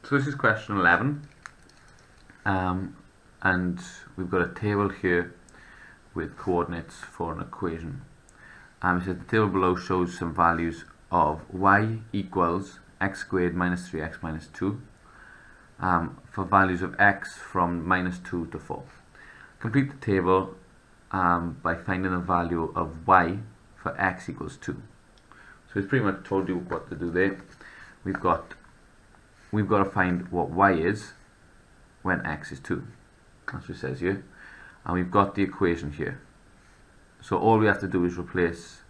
So this is question 11, and we've got a table here with coordinates for an equation. It says the table below shows some values of y equals x squared minus 3x minus 2 for values of x from minus 2 to 4. Complete the table by finding the value of y for x equals 2. So it's pretty much told you what to do there. We've got to find what y is when x is 2. That's what it says here. And we've got the equation here. So all we have to do is replace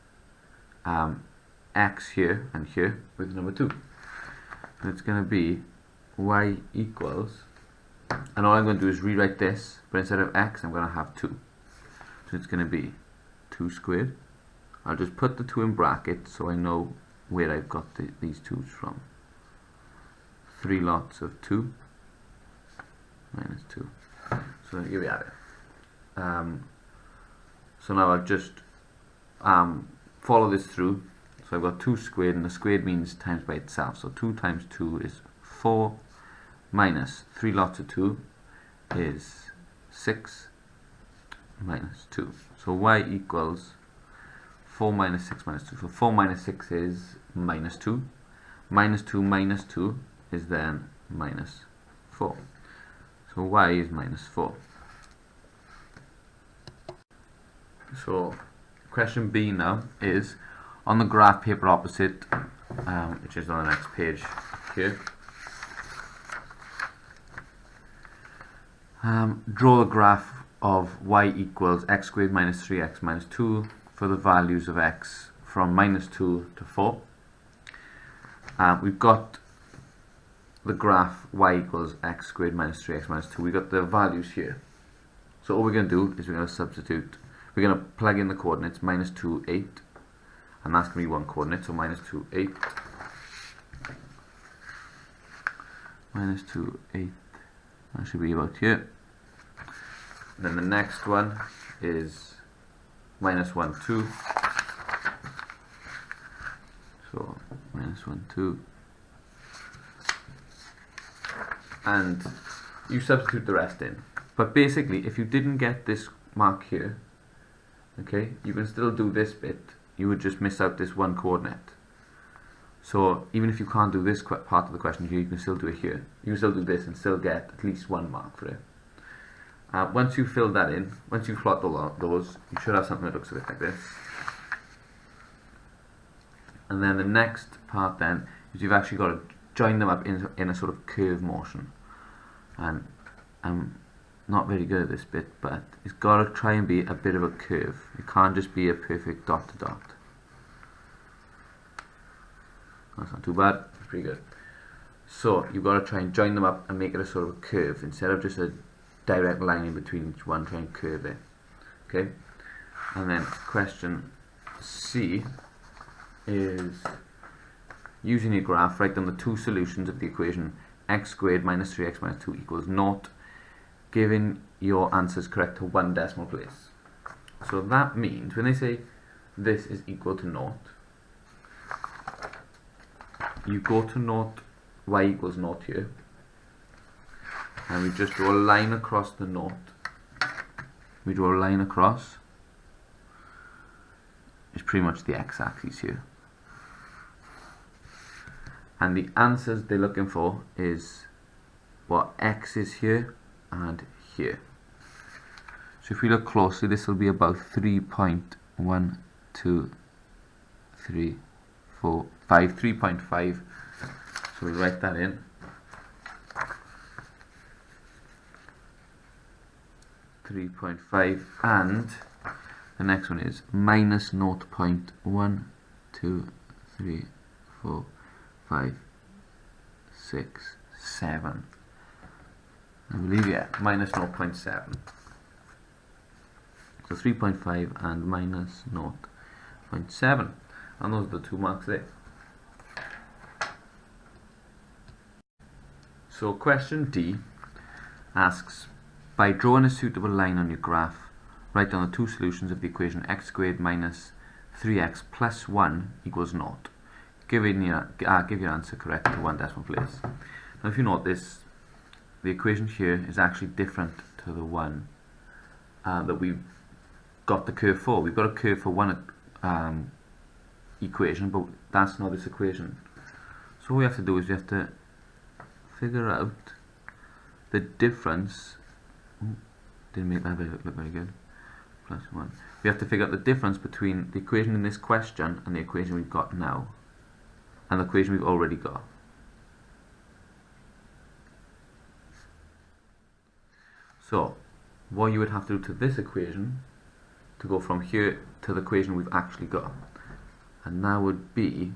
x here and here with number 2. And it's going to be y equals, and all I'm going to do is rewrite this, but instead of x I'm going to have 2. So it's going to be 2 squared. I'll just put the 2 in brackets so I know where I've got these 2's from. 3 lots of 2 minus 2. So here we have it. So now I'll just follow this through. So I've got 2 squared, and the squared means times by itself. So 2 times 2 is 4, minus 3 lots of 2 is 6 minus 2. So y equals 4 minus 6 minus 2. So 4 minus 6 is minus 2. Minus 2 minus 2 is then minus 4. So y is minus 4. So question B now is, on the graph paper opposite, which is on the next page here, draw the graph of y equals x squared minus 3x minus 2 for the values of x from minus 2 to 4. We've got the graph y equals x squared minus 3x minus 2. We've got the values here. So all we're going to do is we're going to substitute. We're going to plug in the coordinates, minus 2, 8. And that's going to be one coordinate, so minus 2, 8. Minus 2, 8. That should be about here. And then the next one is minus 1, 2. So minus 1, 2. And you substitute the rest in. But basically, if you didn't get this mark here, okay, you can still do this bit. You would just miss out this one coordinate. So even if you can't do this part of the question here, you can still do it here. You can still do this and still get at least 1 mark for it. Once you fill that in, once you plot all those, you should have something that looks a bit like this. And then the next part then is you've actually got to join them up in a sort of curve motion. And I'm not very good at this bit, but it's got to try and be a bit of a curve. It can't just be a perfect dot to dot. That's not too bad, it's pretty good. So you've got to try and join them up and make it a sort of a curve instead of just a direct line in between each one. Try and curve it. Okay? And then question C is, using your graph, write down the 2 solutions of the equation x squared minus 3x minus 2 equals 0, giving your answers correct to 1 decimal place. So that means when they say this is equal to 0, you go to 0, y equals 0 here, and we just draw a line across the 0. We draw a line across. It's pretty much the x-axis here. And the answers they're looking for is what x is here and here. So if we look closely, this will be about 3.1, 2, 3, 4, 5, 3.5. So we write that in. 3.5, and the next one is minus 0.1, 2, 3, 4, 5, 6, 7. I believe, yeah, minus 0.7. So 3.5 and minus 0.7. And those are the 2 marks there. So question D asks, by drawing a suitable line on your graph, write down the 2 solutions of the equation x squared minus 3x plus 1 equals 0. Give your answer correct to 1 decimal place. Now if you notice, the equation here is actually different to the one that we've got the curve for. We've got a curve for one equation, but that's not this equation. So what we have to do is we have to figure out the difference. Didn't make that look very good. Plus 1. We have to figure out the difference between the equation in this question and the equation we've got now, and the equation we've already got. So what you would have to do to this equation to go from here to the equation we've actually got, and that would be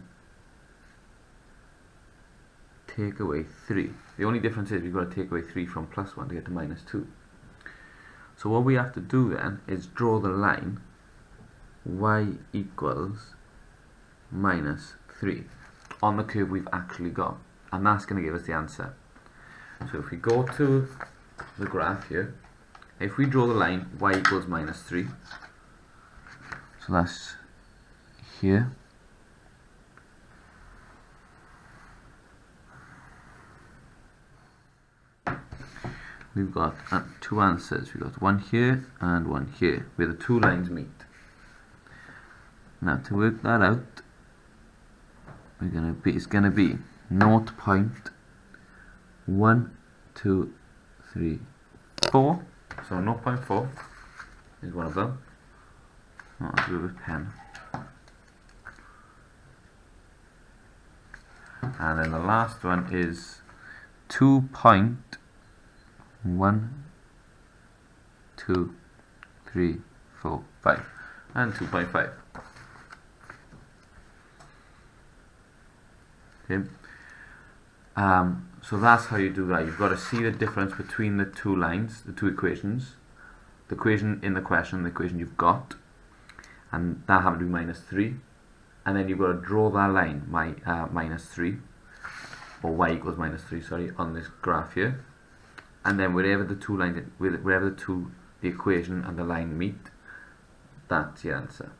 take away 3. The only difference is we've got to take away 3 from plus 1 to get to minus 2. So what we have to do then is draw the line y equals minus 3 on the curve we've actually got, and that's going to give us the answer. So if we go to the graph here, if we draw the line y equals minus 3, so that's here, we've got two answers. We've got one here and one here, where the two lines meet. Now to work that out, it's going to be 0.1234. So 0.4 is one of them. I'll do it with pen. And then the last one is 2.1, 2, 3, 4, 5, and 2.5. Okay. So that's how you do that. You've got to see the difference between the two lines, the two equations, the equation in the question, the equation you've got, and that happened to be minus 3, and then you've got to draw that line, minus 3, or y equals minus 3, sorry, on this graph here, and then wherever the two lines, the equation and the line meet, that's your answer.